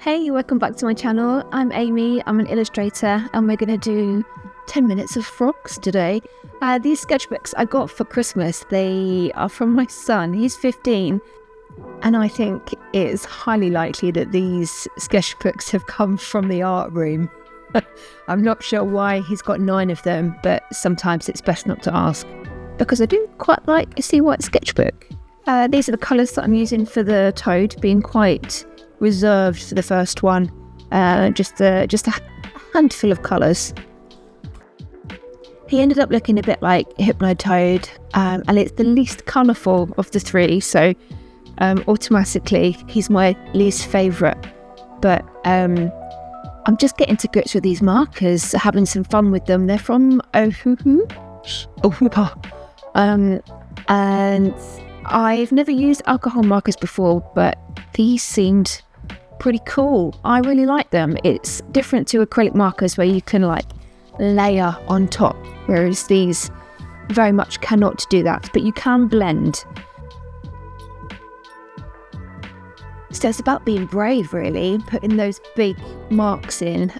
Hey, welcome back to my channel. I'm Amy, I'm an illustrator, and we're going to do 10 minutes of frogs today. These sketchbooks I got for Christmas, they are from my son. He's 15, and I think it's highly likely that these sketchbooks have come from the art room. I'm not sure why he's got 9 of them, but sometimes it's best not to ask, because I do quite like a sea white sketchbook. These are the colours that I'm using for the toad, being quite reserved for the first one. Just a handful of colours. He ended up looking a bit like Hypnotoad, and it's the least colourful of the 3, so automatically he's my least favourite. But I'm just getting to grips with these markers, having some fun with them. They're from Ohuhu. And I've never used alcohol markers before, but these seemed pretty cool. I really like them. It's different to acrylic markers where you can like layer on top, whereas these very much cannot do that, but you can blend. So it's about being brave, really, putting those big marks in.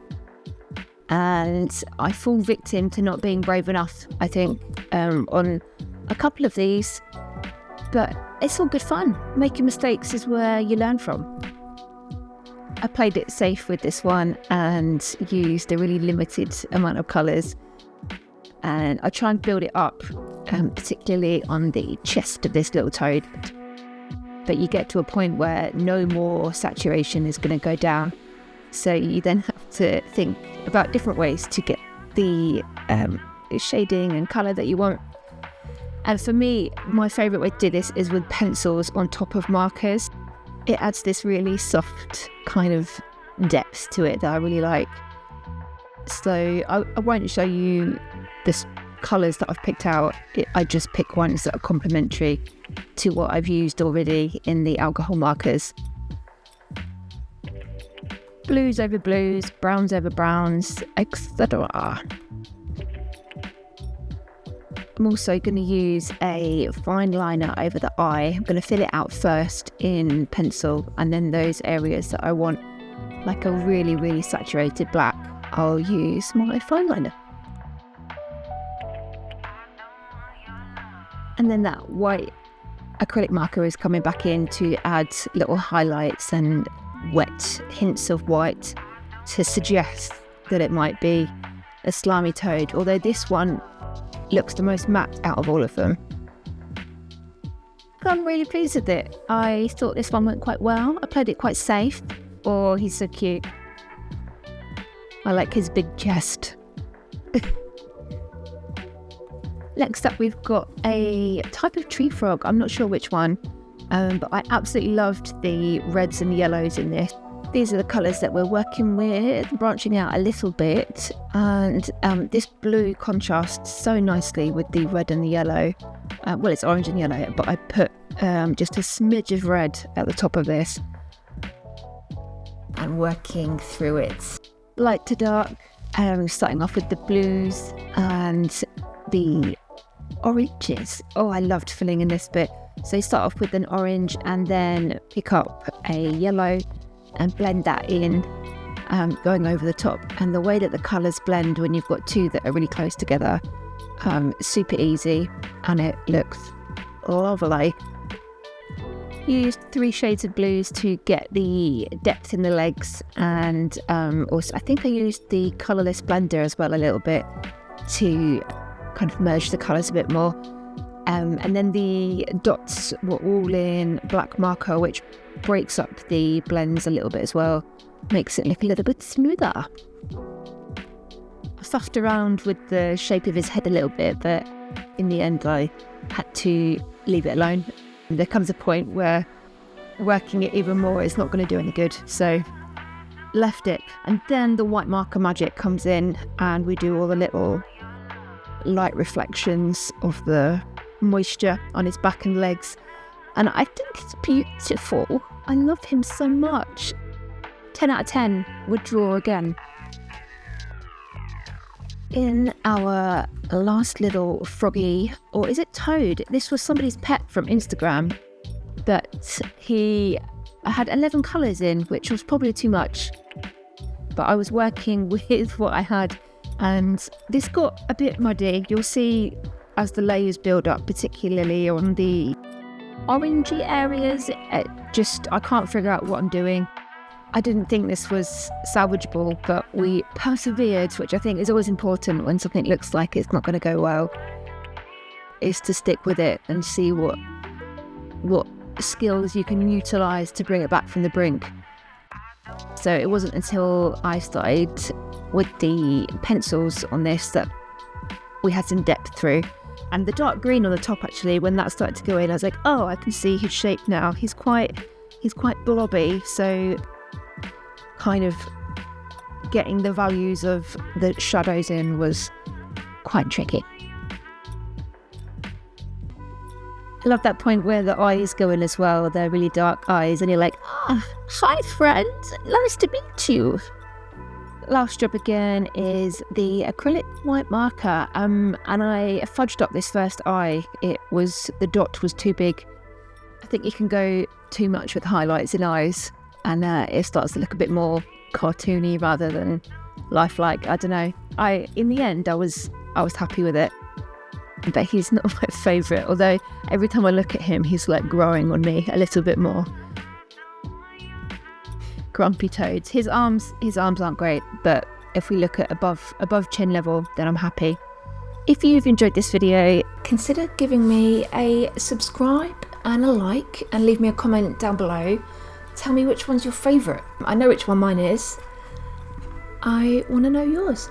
And I fall victim to not being brave enough, I think, on a couple of these. But it's all good fun. Making mistakes is where you learn from. I played it safe with this one and used a really limited amount of colours. And I try and build it up, particularly on the chest of this little toad. But you get to a point where no more saturation is going to go down. So you then have to think about different ways to get the shading and colour that you want. And for me, my favourite way to do this is with pencils on top of markers. It adds this really soft kind of depth to it that I really like. So I won't show you the colours that I've picked out. I just pick ones that are complementary to what I've used already in the alcohol markers. Blues over blues, browns over browns, etc. I'm also going to use a fine liner over the eye. I'm going to fill it out first in pencil, and then those areas that I want like a really, really saturated black, I'll use my fine liner. And then that white acrylic marker is coming back in to add little highlights and wet hints of white to suggest that it might be a slimy toad, although this one looks the most matte out of all of them. I'm really pleased with it. I thought this one went quite well. I played it quite safe. Oh, he's so cute. I like his big chest. Next up, we've got a type of tree frog. I'm not sure which one, but I absolutely loved the reds and yellows in this. These are the colours that we're working with, branching out a little bit, and this blue contrasts so nicely with the red and the yellow. Well, it's orange and yellow, but I put just a smidge of red at the top of this. I'm working through it light to dark, starting off with the blues and the oranges. Oh, I loved filling in this bit. So you start off with an orange and then pick up a yellow and blend that in, going over the top. And the way that the colours blend when you've got 2 that are really close together, super easy, and it looks lovely. Used 3 shades of blues to get the depth in the legs, and also I think I used the colourless blender as well a little bit to kind of merge the colours a bit more. And then the dots were all in black marker, which breaks up the blends a little bit as well, makes it look a little bit smoother. I fuffed around with the shape of his head a little bit, but in the end I had to leave it alone. There comes a point where working it even more is not going to do any good, so left it. And then the white marker magic comes in and we do all the little light reflections of the moisture on his back and legs, and I think it's beautiful. I love him so much. 10 out of 10 would draw again. In our last little froggy, or is it toad? This was somebody's pet from Instagram, but he I had 11 colours in, which was probably too much, but I was working with what I had, and this got a bit muddy. You'll see as the layers build up, particularly on the orangey areas. I can't figure out what I'm doing. I didn't think this was salvageable, but we persevered, which I think is always important when something looks like it's not going to go well, is to stick with it and see what skills you can utilise to bring it back from the brink. So it wasn't until I started with the pencils on this that we had some depth through. And the dark green on the top, actually, when that started to go in, I was like, oh, I can see his shape now. He's quite blobby, so kind of getting the values of the shadows in was quite tricky. I love that point where the eyes go in as well. They're really dark eyes, and you're like, hi friend, nice to meet you. Last job again is the acrylic white marker, and I fudged up this first eye. The dot was too big. I think you can go too much with highlights in eyes, and it starts to look a bit more cartoony rather than lifelike. I don't know. In the end, I was happy with it, but he's not my favourite. Although every time I look at him, he's like growing on me a little bit more. Grumpy Toads. His arms aren't great, but if we look at above chin level, then I'm happy. If you've enjoyed this video, consider giving me a subscribe and a like, and leave me a comment down below. Tell me which one's your favourite. I know which one mine is. I want to know yours.